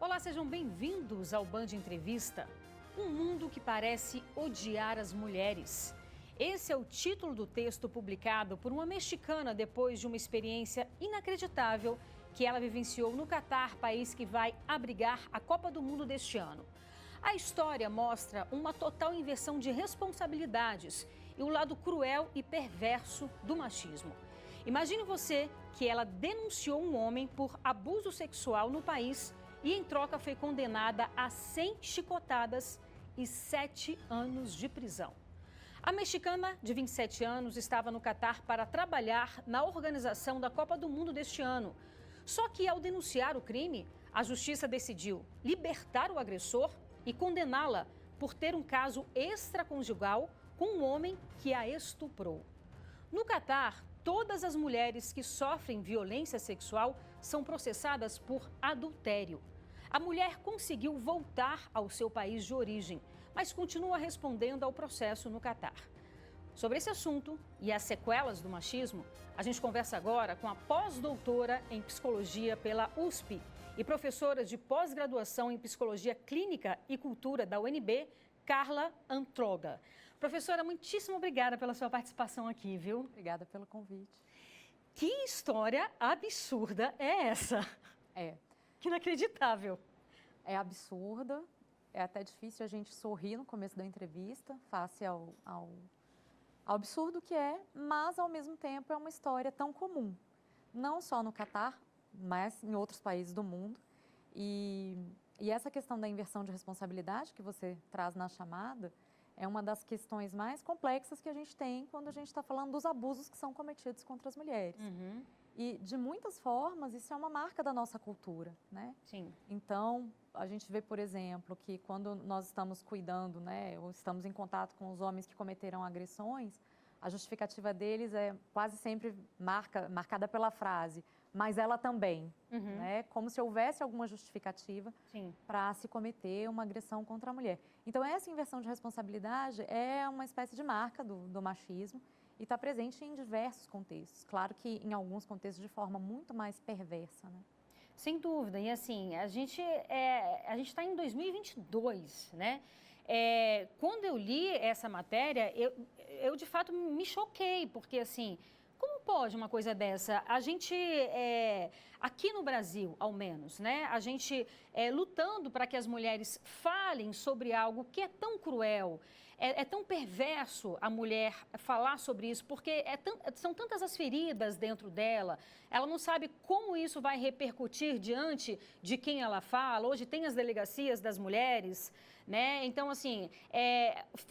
Olá, sejam bem-vindos ao Band Entrevista. Um mundo que parece odiar as mulheres. Esse é o título do texto publicado por uma mexicana depois de uma experiência inacreditável que ela vivenciou no Catar, país que vai abrigar a Copa do Mundo deste ano. A história mostra uma total inversão de responsabilidades e o lado cruel e perverso do machismo. Imagine você que ela denunciou um homem por abuso sexual no país e, em troca, foi condenada a 100 chicotadas e 7 anos de prisão. A mexicana, de 27 anos, estava no Catar para trabalhar na organização da Copa do Mundo deste ano. Só que, ao denunciar o crime, a justiça decidiu libertar o agressor e condená-la por ter um caso extraconjugal com um homem que a estuprou. No Catar, todas as mulheres que sofrem violência sexual são processadas por adultério. A mulher conseguiu voltar ao seu país de origem, mas continua respondendo ao processo no Catar. Sobre esse assunto e as sequelas do machismo, a gente conversa agora com a pós-doutora em psicologia pela USP e professora de pós-graduação em psicologia clínica e cultura da UNB, Carla Antroga. Professora, muitíssimo obrigada pela sua participação aqui, viu? Obrigada pelo convite. Que história absurda é essa? Que inacreditável. É absurda, é até difícil a gente sorrir no começo da entrevista, face ao absurdo que é, mas ao mesmo tempo é uma história tão comum, não só no Catar, mas em outros países do mundo. E essa questão da inversão de responsabilidade que você traz na chamada é uma das questões mais complexas que a gente tem quando a gente está falando dos abusos que são cometidos contra as mulheres. E, de muitas formas, isso é uma marca da nossa cultura, né? Sim. Então, a gente vê, por exemplo, que quando nós estamos cuidando, né, ou estamos em contato com os homens que cometeram agressões, a justificativa deles é quase sempre marcada pela frase, mas ela também, né? Como se houvesse alguma justificativa para se cometer uma agressão contra a mulher. Então, essa inversão de responsabilidade é uma espécie de marca do machismo e está presente em diversos contextos. Claro que em alguns contextos de forma muito mais perversa, né? Sem dúvida. E assim, a gente está em 2022, né? Quando eu li essa matéria, eu de fato me choquei, porque assim, como pode uma coisa dessa? A gente, aqui no Brasil, ao menos, né? A gente lutando para que as mulheres falem sobre algo que é tão cruel, é tão perverso a mulher falar sobre isso, porque são tantas as feridas dentro dela, ela não sabe como isso vai repercutir diante de quem ela fala. Hoje tem as delegacias das mulheres, né? Então, assim,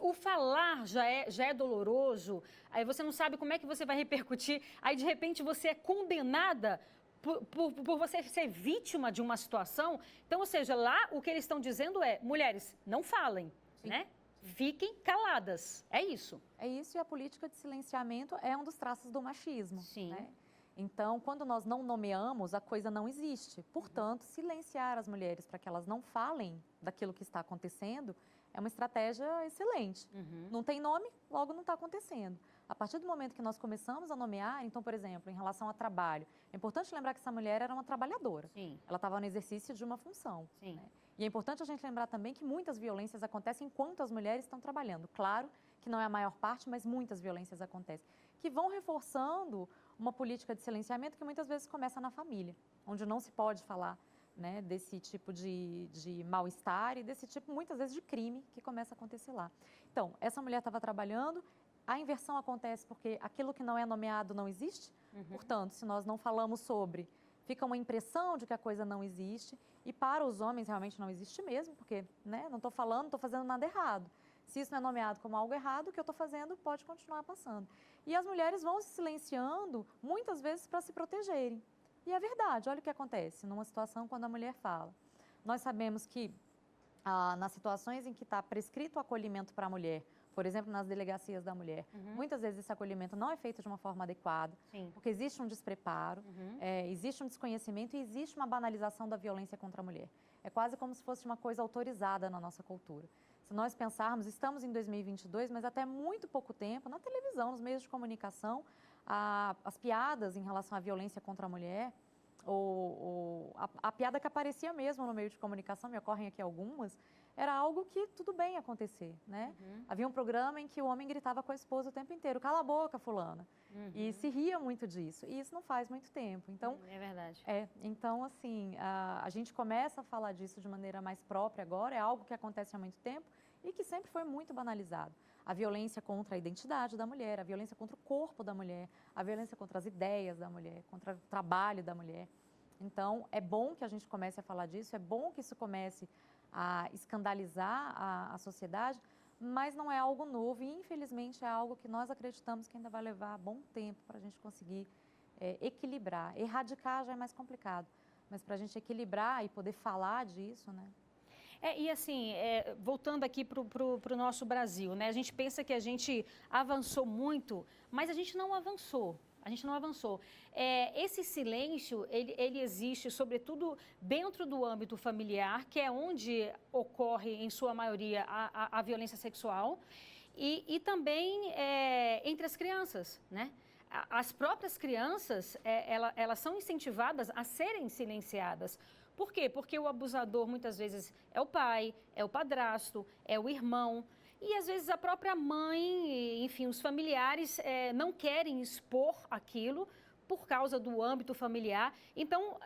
o falar já é doloroso, aí você não sabe como é que você vai repercutir, aí de repente você é condenada por você ser vítima de uma situação. Então, ou seja, lá o que eles estão dizendo é, mulheres, não falem, né? Fiquem caladas, é isso. É isso, e a política de silenciamento é um dos traços do machismo. Sim. Né? Então, quando nós não nomeamos, a coisa não existe. Portanto, silenciar as mulheres para que elas não falem daquilo que está acontecendo é uma estratégia excelente. Não tem nome, logo não está acontecendo. A partir do momento que nós começamos a nomear, então, por exemplo, em relação ao trabalho, é importante lembrar que essa mulher era uma trabalhadora. Sim. Ela estava no exercício de uma função. Sim. Né? E é importante a gente lembrar também que muitas violências acontecem enquanto as mulheres estão trabalhando. Claro que não é a maior parte, mas muitas violências acontecem, que vão reforçando uma política de silenciamento que muitas vezes começa na família, onde não se pode falar, né, desse tipo de mal-estar e desse tipo, muitas vezes, de crime que começa a acontecer lá. Então, essa mulher estava trabalhando, a inversão acontece porque aquilo que não é nomeado não existe, portanto, se nós não falamos sobre, fica uma impressão de que a coisa não existe, e para os homens realmente não existe mesmo, porque, né, não estou falando, não estou fazendo nada errado. Se isso não é nomeado como algo errado, o que eu estou fazendo pode continuar passando. E as mulheres vão se silenciando, muitas vezes, para se protegerem. E é verdade, olha o que acontece numa situação quando a mulher fala. Nós sabemos que nas situações em que está prescrito o acolhimento para a mulher, por exemplo, nas delegacias da mulher, muitas vezes esse acolhimento não é feito de uma forma adequada, porque existe um despreparo, existe um desconhecimento e existe uma banalização da violência contra a mulher. É quase como se fosse uma coisa autorizada na nossa cultura. Se nós pensarmos, estamos em 2022, mas até muito pouco tempo, na televisão, nos meios de comunicação, as piadas em relação à violência contra a mulher A piada que aparecia mesmo no meio de comunicação, me ocorrem aqui algumas, era algo que tudo bem acontecer, né? Havia um programa em que o homem gritava com a esposa o tempo inteiro, cala a boca, fulana. E se ria muito disso. E isso não faz muito tempo. Então, é verdade. Então, assim, a gente começa a falar disso de maneira mais própria agora, é algo que acontece há muito tempo e que sempre foi muito banalizado. A violência contra a identidade da mulher, a violência contra o corpo da mulher, a violência contra as ideias da mulher, contra o trabalho da mulher. Então, é bom que a gente comece a falar disso, é bom que isso comece a escandalizar a sociedade, mas não é algo novo e, infelizmente, é algo que nós acreditamos que ainda vai levar bom tempo para a gente conseguir equilibrar. Erradicar já é mais complicado, mas para a gente equilibrar e poder falar disso, né? E assim, voltando aqui para o nosso Brasil, né? A gente pensa que a gente avançou muito, mas a gente não avançou. A gente não avançou. Esse silêncio, ele existe, sobretudo, dentro do âmbito familiar, que é onde ocorre, em sua maioria, a violência sexual, e também entre as crianças, né? As próprias crianças, elas são incentivadas a serem silenciadas. Por quê? Porque o abusador, muitas vezes, é o pai, é o padrasto, é o irmão. E, às vezes, a própria mãe, enfim, os familiares não querem expor aquilo por causa do âmbito familiar. Então,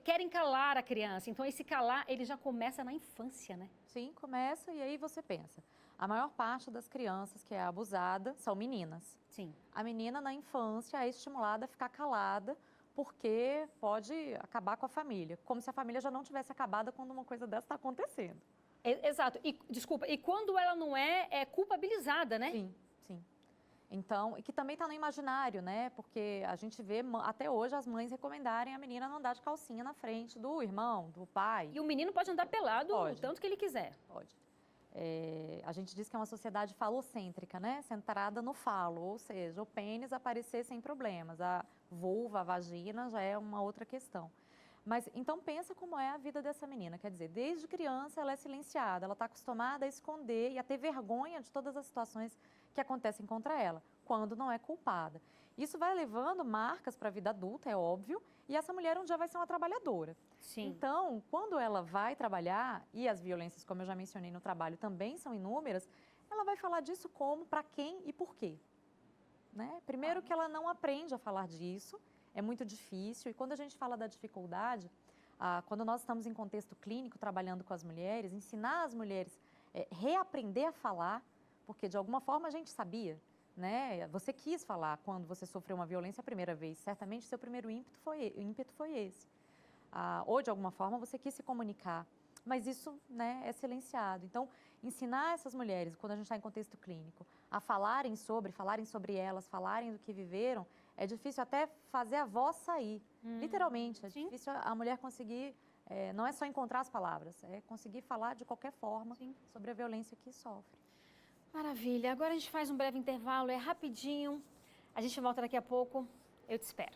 querem calar a criança. Então, esse calar, ele já começa na infância, né? Sim, começa e aí você pensa. A maior parte das crianças que é abusada são meninas. Sim. A menina, na infância, é estimulada a ficar calada porque pode acabar com a família. Como se a família já não tivesse acabado quando uma coisa dessa está acontecendo. Exato. E quando ela não é culpabilizada, né? Sim, sim. Então, e que também está no imaginário, né? Porque a gente vê até hoje as mães recomendarem a menina não andar de calcinha na frente do irmão, do pai. E o menino pode andar pelado o tanto que ele quiser. Pode. A gente diz que é uma sociedade falocêntrica, né? Centrada no falo, ou seja, o pênis aparecer sem problemas. A vulva, a vagina já é uma outra questão. Mas então pensa como é a vida dessa menina, quer dizer, desde criança ela é silenciada, ela está acostumada a esconder e a ter vergonha de todas as situações que acontecem contra ela, quando não é culpada. Isso vai levando marcas para a vida adulta, é óbvio, e essa mulher um dia vai ser uma trabalhadora. Sim. Então, quando ela vai trabalhar, e as violências, como eu já mencionei no trabalho, também são inúmeras, ela vai falar disso como, para quem e por quê. Né? Primeiro que ela não aprende a falar disso, é muito difícil, e quando a gente fala da dificuldade, quando nós estamos em contexto clínico, trabalhando com as mulheres, ensinar as mulheres reaprender a falar, porque de alguma forma a gente sabia, né? Você quis falar quando você sofreu uma violência a primeira vez, certamente seu primeiro ímpeto foi esse. Ou de alguma forma você quis se comunicar, mas isso, né, é silenciado. Então, ensinar essas mulheres, quando a gente está em contexto clínico, a falarem sobre elas, falarem do que viveram, é difícil até fazer a voz sair, literalmente. É difícil a mulher conseguir, não é só encontrar as palavras, é conseguir falar de qualquer forma sobre a violência que sofre. Maravilha. Agora a gente faz um breve intervalo, é rapidinho. A gente volta daqui a pouco. Eu te espero.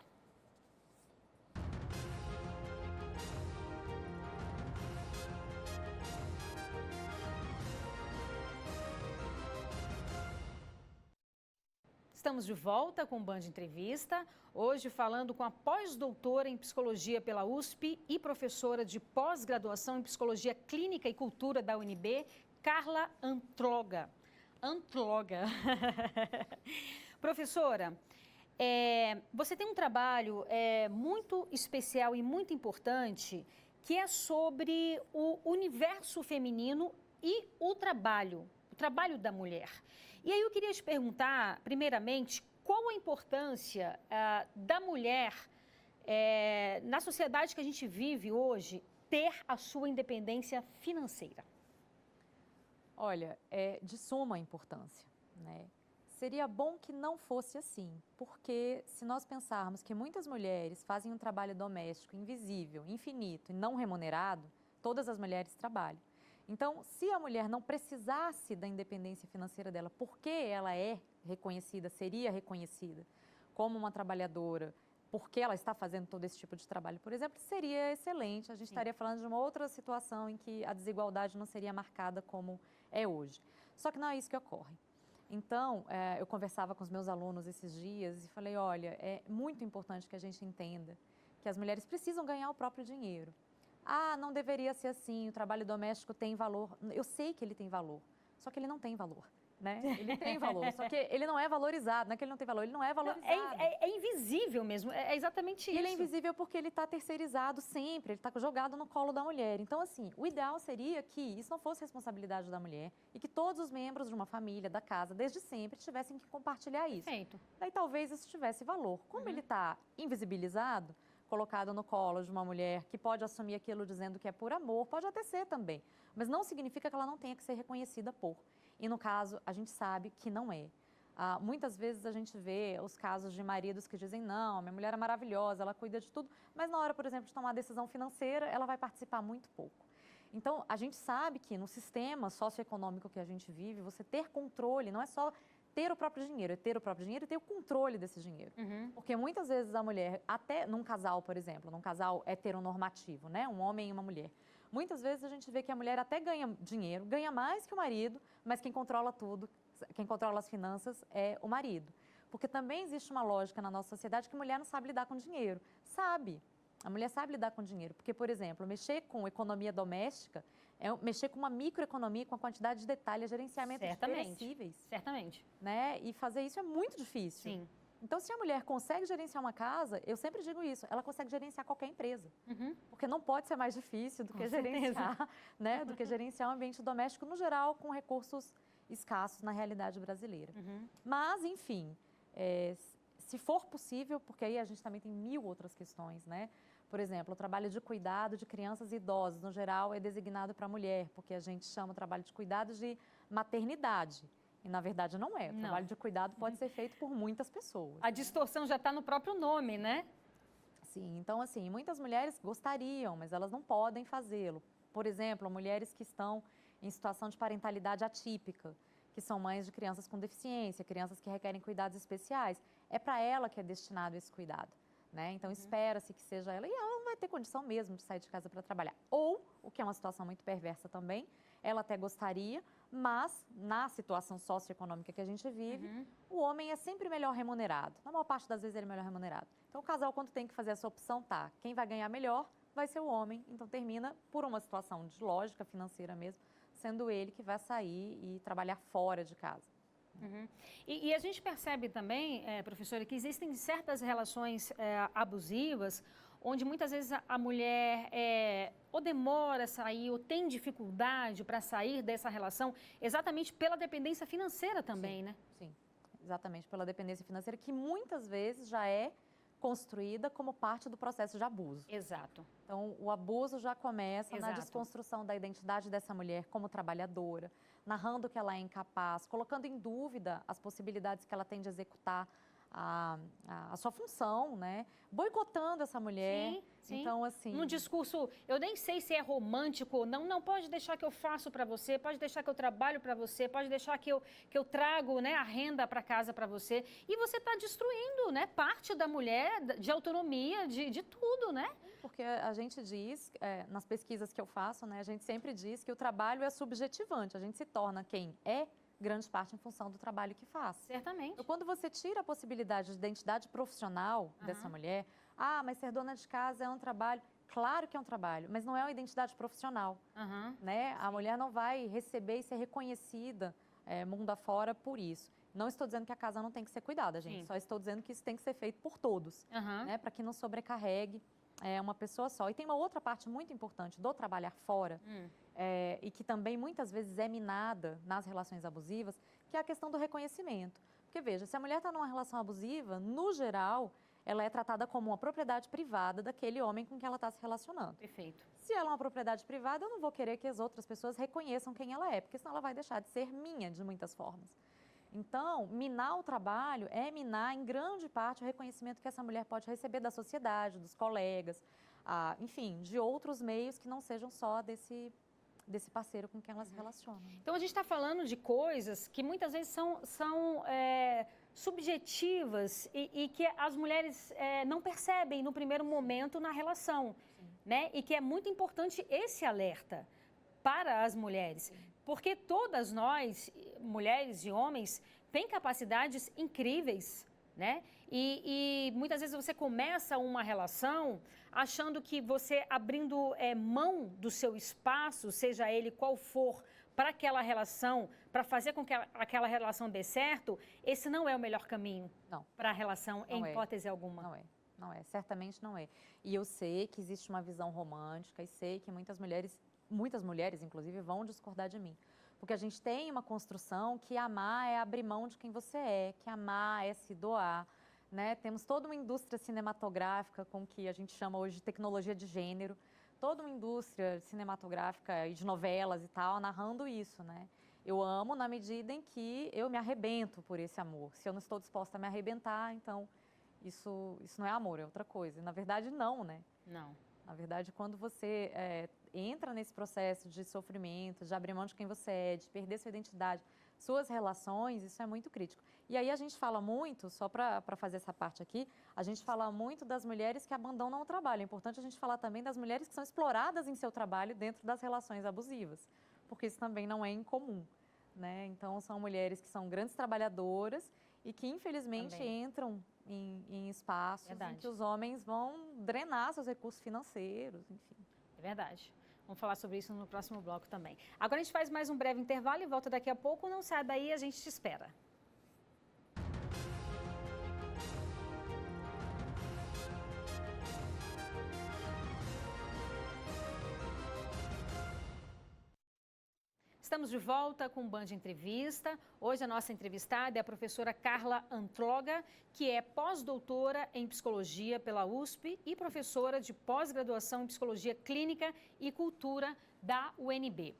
Estamos de volta com o Band Entrevista, hoje falando com a pós-doutora em Psicologia pela USP e professora de pós-graduação em Psicologia Clínica e Cultura da UNB, Carla Antloga. Professora, você tem um trabalho muito especial e muito importante, que é sobre o universo feminino e o trabalho da mulher. E aí eu queria te perguntar, primeiramente, qual a importância da mulher na sociedade que a gente vive hoje ter a sua independência financeira? Olha, é de suma importância, né? Seria bom que não fosse assim, porque se nós pensarmos que muitas mulheres fazem um trabalho doméstico invisível, infinito e não remunerado, todas as mulheres trabalham. Então, se a mulher não precisasse da independência financeira dela, porque ela é reconhecida, seria reconhecida como uma trabalhadora, porque ela está fazendo todo esse tipo de trabalho, por exemplo, seria excelente. A gente estaria falando de uma outra situação em que a desigualdade não seria marcada como é hoje. Só que não é isso que ocorre. Então, eu conversava com os meus alunos esses dias e falei, olha, é muito importante que a gente entenda que as mulheres precisam ganhar o próprio dinheiro. Ah, não deveria ser assim, o trabalho doméstico tem valor. Eu sei que ele tem valor, só que ele não tem valor. Né? Ele tem valor, só que ele não é valorizado, não é que ele não tem valor, ele não é valorizado. É invisível mesmo, é exatamente isso. Ele é invisível porque ele está terceirizado sempre, ele está jogado no colo da mulher. Então, assim, o ideal seria que isso não fosse responsabilidade da mulher e que todos os membros de uma família, da casa, desde sempre, tivessem que compartilhar isso. Perfeito. Daí talvez isso tivesse valor. Como ele está invisibilizado, colocado no colo de uma mulher que pode assumir aquilo dizendo que é por amor, pode até ser também, mas não significa que ela não tenha que ser reconhecida por. E no caso, a gente sabe que não é. Muitas vezes a gente vê os casos de maridos que dizem, não, minha mulher é maravilhosa, ela cuida de tudo, mas na hora, por exemplo, de tomar a decisão financeira, ela vai participar muito pouco. Então, a gente sabe que no sistema socioeconômico que a gente vive, você ter controle não é só ter o próprio dinheiro, é ter o próprio dinheiro e ter o controle desse dinheiro. Porque muitas vezes a mulher, até num casal, por exemplo, num casal heteronormativo, né, um homem e uma mulher, muitas vezes a gente vê que a mulher até ganha dinheiro, ganha mais que o marido, mas quem controla tudo, quem controla as finanças é o marido. Porque também existe uma lógica na nossa sociedade que a mulher não sabe lidar com dinheiro. Sabe. A mulher sabe lidar com dinheiro. Porque, por exemplo, mexer com economia doméstica é mexer com uma microeconomia, com a quantidade de detalhes, gerenciamento de perecíveis. Certamente. Né? E fazer isso é muito difícil. Sim. Então, se a mulher consegue gerenciar uma casa, eu sempre digo isso, ela consegue gerenciar qualquer empresa. Porque não pode ser mais difícil do que gerenciar, né, do que gerenciar um ambiente doméstico, no geral, com recursos escassos na realidade brasileira. Mas, enfim, se for possível, porque aí a gente também tem 1000 outras questões, né? Por exemplo, o trabalho de cuidado de crianças e idosos, no geral, é designado para a mulher, porque a gente chama o trabalho de cuidado de maternidade. E, na verdade, não é. O trabalho de cuidado pode ser feito por muitas pessoas. A distorção já está no próprio nome, né? Sim, então, assim, muitas mulheres gostariam, mas elas não podem fazê-lo. Por exemplo, mulheres que estão em situação de parentalidade atípica, que são mães de crianças com deficiência, crianças que requerem cuidados especiais. É para ela que é destinado esse cuidado. Né? Então, espera-se que seja ela, e ela não vai ter condição mesmo de sair de casa para trabalhar. Ou, o que é uma situação muito perversa também, ela até gostaria, mas na situação socioeconômica que a gente vive, o homem é sempre melhor remunerado. Na maior parte das vezes ele é melhor remunerado. Então, o casal, quando tem que fazer essa opção, tá, quem vai ganhar melhor vai ser o homem. Então, termina por uma situação de lógica financeira mesmo, sendo ele que vai sair e trabalhar fora de casa. E a gente percebe também, professora, que existem certas relações abusivas, onde muitas vezes a mulher ou demora a sair, ou tem dificuldade para sair dessa relação, exatamente pela dependência financeira também, né? Sim, exatamente, pela dependência financeira, que muitas vezes já é construída como parte do processo de abuso. Exato. Então, o abuso já começa na desconstrução da identidade dessa mulher como trabalhadora, narrando que ela é incapaz, colocando em dúvida as possibilidades que ela tem de executar a sua função, né? Boicotando essa mulher. Sim. Então, assim... Num discurso, eu nem sei se é romântico ou não, pode deixar que eu faço para você, pode deixar que eu trabalho para você, pode deixar que eu trago, né, a renda para casa para você. E você está destruindo, né, parte da mulher, de autonomia, de tudo, né? Porque a gente diz, nas pesquisas que eu faço, né, a gente sempre diz que o trabalho é subjetivante, a gente se torna quem é, grande parte em função do trabalho que faz. Certamente. Então, quando você tira a possibilidade de identidade profissional dessa mulher, mas ser dona de casa é um trabalho. Claro que é um trabalho, mas não é uma identidade profissional. Né? A mulher não vai receber e ser reconhecida mundo afora por isso. Não estou dizendo que a casa não tem que ser cuidada, gente. Só estou dizendo que isso tem que ser feito por todos, né? Para que não sobrecarregue uma pessoa só. E tem uma outra parte muito importante do trabalhar fora, e que também muitas vezes é minada nas relações abusivas, que é a questão do reconhecimento. Porque, veja, se a mulher está numa relação abusiva, no geral, ela é tratada como uma propriedade privada daquele homem com quem ela está se relacionando. Perfeito. Se ela é uma propriedade privada, eu não vou querer que as outras pessoas reconheçam quem ela é, porque senão ela vai deixar de ser minha de muitas formas. Então, minar o trabalho é minar, em grande parte, o reconhecimento que essa mulher pode receber da sociedade, dos colegas, enfim, de outros meios que não sejam só desse parceiro com quem ela se relaciona. Então, a gente está falando de coisas que muitas vezes são subjetivas e que as mulheres não percebem no primeiro momento na relação, né? E que é muito importante esse alerta para as mulheres. Porque todas nós, mulheres e homens, têm capacidades incríveis, né? E muitas vezes você começa uma relação achando que você abrindo mão do seu espaço, seja ele qual for, para aquela relação, para fazer com que aquela relação dê certo, esse não é o melhor caminho para a relação, em hipótese alguma. Não é, certamente não é. E eu sei que existe uma visão romântica e sei que muitas mulheres inclusive, vão discordar de mim. Porque a gente tem uma construção que amar é abrir mão de quem você é, que amar é se doar, né? Temos toda uma indústria cinematográfica com que a gente chama hoje de tecnologia de gênero, toda uma indústria cinematográfica e de novelas e tal, narrando isso, né? Eu amo na medida em que eu me arrebento por esse amor. Se eu não estou disposta a me arrebentar, então isso não é amor, é outra coisa. E, na verdade, não, né? Não. Na verdade, quando você entra nesse processo de sofrimento, de abrir mão de quem você é, de perder sua identidade, suas relações, isso é muito crítico. E aí a gente fala muito, só para fazer essa parte aqui, a gente fala muito das mulheres que abandonam o trabalho. É importante a gente falar também das mulheres que são exploradas em seu trabalho dentro das relações abusivas, porque isso também não é incomum, né? Então, são mulheres que são grandes trabalhadoras e que, infelizmente, entram em espaços em que os homens vão drenar seus recursos financeiros, enfim. É verdade. Vamos falar sobre isso no próximo bloco também. Agora a gente faz mais um breve intervalo e volta daqui a pouco. Não sai daí, a gente te espera. Estamos de volta com o Band Entrevista. Hoje a nossa entrevistada é a professora Carla Antloga, que é pós-doutora em Psicologia pela USP e professora de pós-graduação em Psicologia Clínica e Cultura da UNB.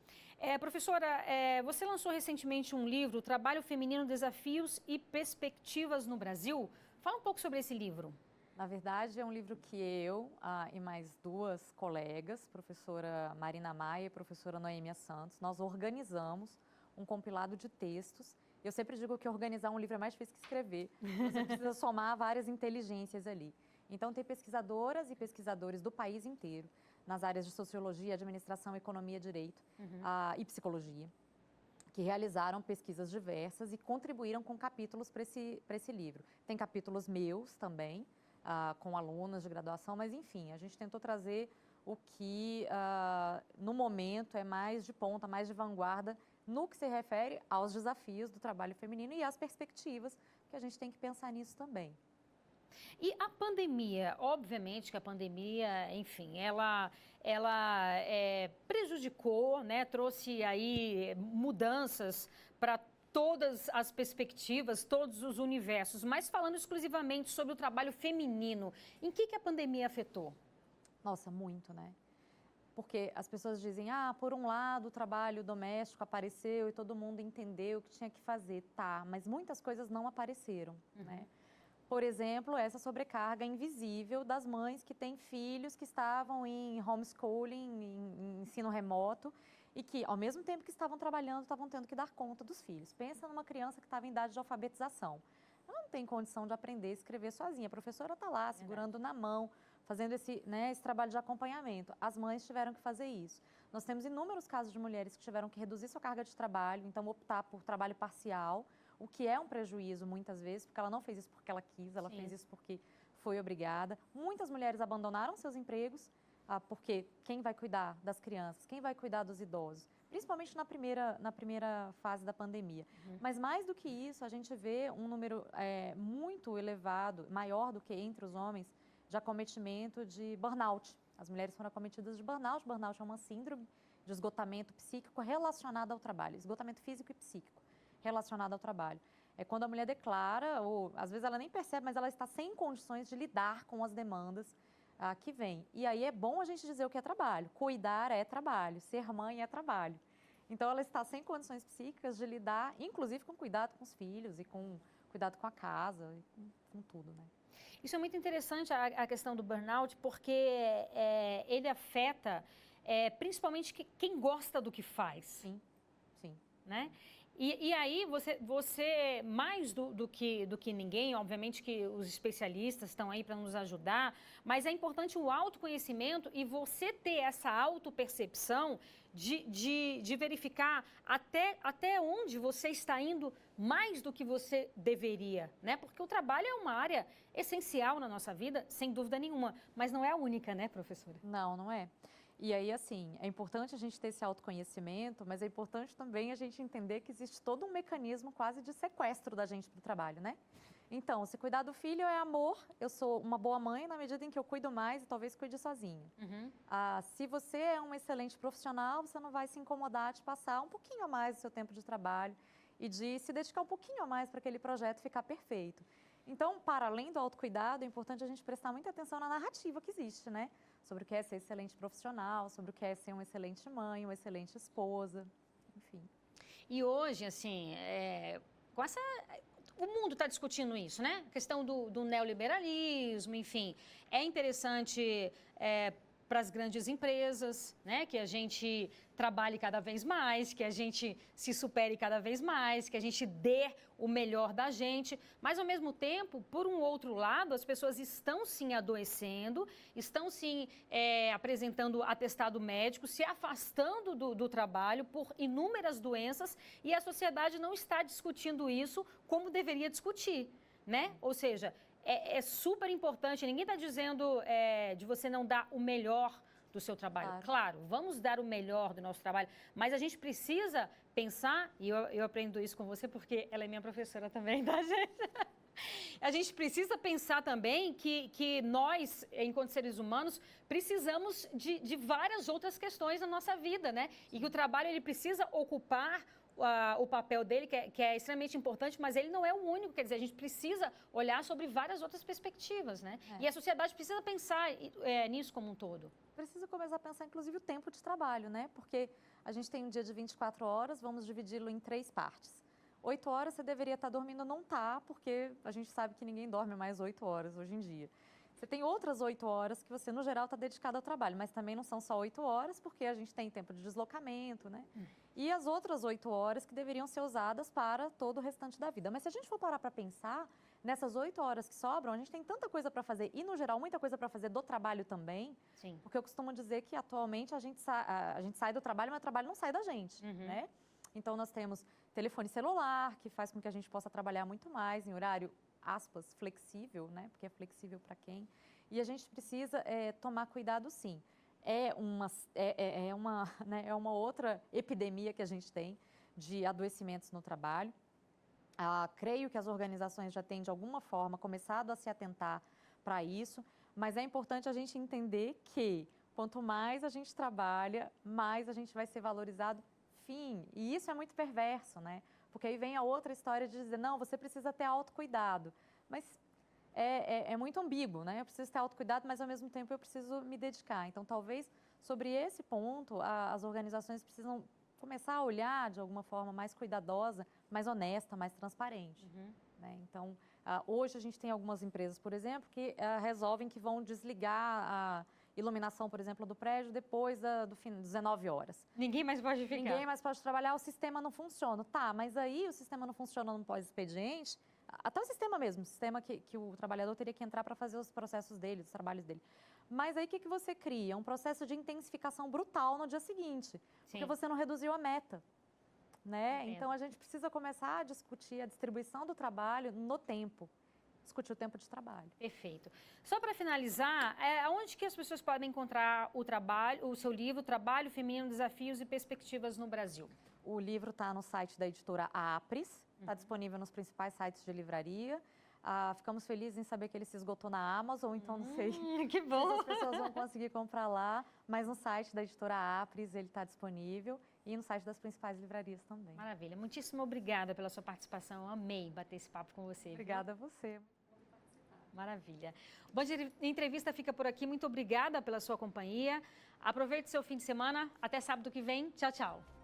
Professora, você lançou recentemente um livro, Trabalho Feminino, Desafios e Perspectivas no Brasil. Fala um pouco sobre esse livro. Na verdade, é um livro que eu e mais duas colegas, professora Marina Maia e professora Noêmia Santos, nós organizamos um compilado de textos. Eu sempre digo que organizar um livro é mais difícil que escrever. Você precisa somar várias inteligências ali. Então, tem pesquisadoras e pesquisadores do país inteiro, nas áreas de sociologia, administração, economia, direito e psicologia, que realizaram pesquisas diversas e contribuíram com capítulos para esse livro. Tem capítulos meus também, com alunos de graduação, mas enfim, a gente tentou trazer o que no momento é mais de ponta, mais de vanguarda, no que se refere aos desafios do trabalho feminino e às perspectivas, que a gente tem que pensar nisso também. E a pandemia, obviamente que a pandemia, enfim, ela prejudicou, né, trouxe aí mudanças para todas as perspectivas, todos os universos, mas falando exclusivamente sobre o trabalho feminino, em que a pandemia afetou? Nossa, muito, né? Porque as pessoas dizem, por um lado o trabalho doméstico apareceu e todo mundo entendeu o que tinha que fazer. Tá, mas muitas coisas não apareceram, né? Por exemplo, essa sobrecarga invisível das mães que têm filhos que estavam em homeschooling, em ensino remoto, e que, ao mesmo tempo que estavam trabalhando, estavam tendo que dar conta dos filhos. Pensa numa criança que estava em idade de alfabetização. Ela não tem condição de aprender a escrever sozinha. A professora está lá, segurando na mão, fazendo esse trabalho de acompanhamento. As mães tiveram que fazer isso. Nós temos inúmeros casos de mulheres que tiveram que reduzir sua carga de trabalho, então optar por trabalho parcial, o que é um prejuízo muitas vezes, porque ela não fez isso porque ela quis, ela fez isso porque foi obrigada. Muitas mulheres abandonaram seus empregos, porque quem vai cuidar das crianças, quem vai cuidar dos idosos, principalmente na primeira fase da pandemia. Mas mais do que isso, a gente vê um número muito elevado, maior do que entre os homens, de acometimento de burnout. As mulheres foram acometidas de burnout. Burnout é uma síndrome de esgotamento psíquico relacionada ao trabalho, esgotamento físico e psíquico relacionado ao trabalho. É quando a mulher declara, ou às vezes ela nem percebe, mas ela está sem condições de lidar com as demandas que vêm. E aí é bom a gente dizer o que é trabalho. Cuidar é trabalho, ser mãe é trabalho. Então ela está sem condições psíquicas de lidar, inclusive com cuidado com os filhos e com cuidado com a casa, e com tudo, né? Isso é muito interessante, a questão do burnout, porque ele afeta principalmente quem gosta do que faz. Sim, sim. Né? E aí, você mais do que ninguém, obviamente que os especialistas estão aí para nos ajudar, mas é importante o autoconhecimento e você ter essa autopercepção de verificar até onde você está indo mais do que você deveria, né? Porque o trabalho é uma área essencial na nossa vida, sem dúvida nenhuma, mas não é a única, né, professora? Não, não é. E aí, assim, é importante a gente ter esse autoconhecimento, mas é importante também a gente entender que existe todo um mecanismo quase de sequestro da gente para o trabalho, né? Então, se cuidar do filho é amor, eu sou uma boa mãe na medida em que eu cuido mais e talvez cuide sozinha. Uhum. Se você é um excelente profissional, você não vai se incomodar de passar um pouquinho a mais do seu tempo de trabalho e de se dedicar um pouquinho a mais para aquele projeto ficar perfeito. Então, para além do autocuidado, é importante a gente prestar muita atenção na narrativa que existe, né? Sobre o que é ser excelente profissional, sobre o que é ser uma excelente mãe, uma excelente esposa, enfim. E hoje, assim, com essa... O mundo está discutindo isso, né? A questão do neoliberalismo, enfim. É interessante para as grandes empresas, né? Que a gente trabalhe cada vez mais, que a gente se supere cada vez mais, que a gente dê o melhor da gente. Mas, ao mesmo tempo, por um outro lado, as pessoas estão sim adoecendo, estão sim apresentando atestado médico, se afastando do trabalho por inúmeras doenças e a sociedade não está discutindo isso como deveria discutir, né? Ou seja, é super importante, ninguém está dizendo de você não dar o melhor do seu trabalho. Claro, vamos dar o melhor do nosso trabalho, mas a gente precisa pensar, e eu aprendo isso com você porque ela é minha professora também, tá, gente? A gente precisa pensar também que nós, enquanto seres humanos, precisamos de várias outras questões na nossa vida, né? E que o trabalho, ele precisa ocupar o papel dele, que é extremamente importante, mas ele não é o único. Quer dizer, a gente precisa olhar sobre várias outras perspectivas, né? E a sociedade precisa pensar nisso como um todo. Precisa começar a pensar, inclusive, o tempo de trabalho, né? Porque a gente tem um dia de 24 horas, vamos dividi-lo em 3 partes. 8 horas você deveria estar dormindo, não está, porque a gente sabe que ninguém dorme mais 8 horas hoje em dia. Você tem outras 8 horas que você, no geral, está dedicado ao trabalho, mas também não são só 8 horas, porque a gente tem tempo de deslocamento, né? E as outras 8 horas que deveriam ser usadas para todo o restante da vida. Mas se a gente for parar para pensar, nessas 8 horas que sobram, a gente tem tanta coisa para fazer e, no geral, muita coisa para fazer do trabalho também. Sim. Porque eu costumo dizer que, atualmente, a gente sai do trabalho, mas o trabalho não sai da gente, né? Então, nós temos telefone celular, que faz com que a gente possa trabalhar muito mais em horário, aspas, flexível, né? Porque é flexível para quem. E a gente precisa tomar cuidado, sim. É uma outra epidemia que a gente tem de adoecimentos no trabalho. Creio que as organizações já têm, de alguma forma, começado a se atentar para isso, mas é importante a gente entender que quanto mais a gente trabalha, mais a gente vai ser valorizado, fim. E isso é muito perverso, né? Porque aí vem a outra história de dizer, não, você precisa ter autocuidado. Mas é muito ambíguo, né? Eu preciso ter autocuidado, mas ao mesmo tempo eu preciso me dedicar. Então, talvez, sobre esse ponto, as organizações precisam começar a olhar de alguma forma mais cuidadosa, mais honesta, mais transparente. Né? Então, hoje a gente tem algumas empresas, por exemplo, que resolvem que vão desligar a iluminação, por exemplo, do prédio depois das 19 horas. Ninguém mais pode ficar. Ninguém mais pode trabalhar, o sistema não funciona. Tá, mas aí o sistema não funciona no pós-expediente, até o sistema mesmo, o sistema que o trabalhador teria que entrar para fazer os processos dele, os trabalhos dele. Mas aí o que você cria? Um processo de intensificação brutal no dia seguinte, porque você não reduziu a meta. Né? Então, a gente precisa começar a discutir a distribuição do trabalho no tempo. Discutir o tempo de trabalho. Perfeito. Só para finalizar, onde que as pessoas podem encontrar o seu livro, Trabalho Feminino, Desafios e Perspectivas no Brasil? O livro está no site da editora Apris, está disponível nos principais sites de livraria. Ficamos felizes em saber que ele se esgotou na Amazon, então não sei que bom. se as pessoas vão conseguir comprar lá, mas no site da editora Apris ele está disponível e no site das principais livrarias também. Maravilha. Muitíssimo obrigada pela sua participação. Eu amei bater esse papo com você. Obrigada a você. Maravilha. O Band Entrevista fica por aqui. Muito obrigada pela sua companhia. Aproveite seu fim de semana. Até sábado que vem. Tchau, tchau.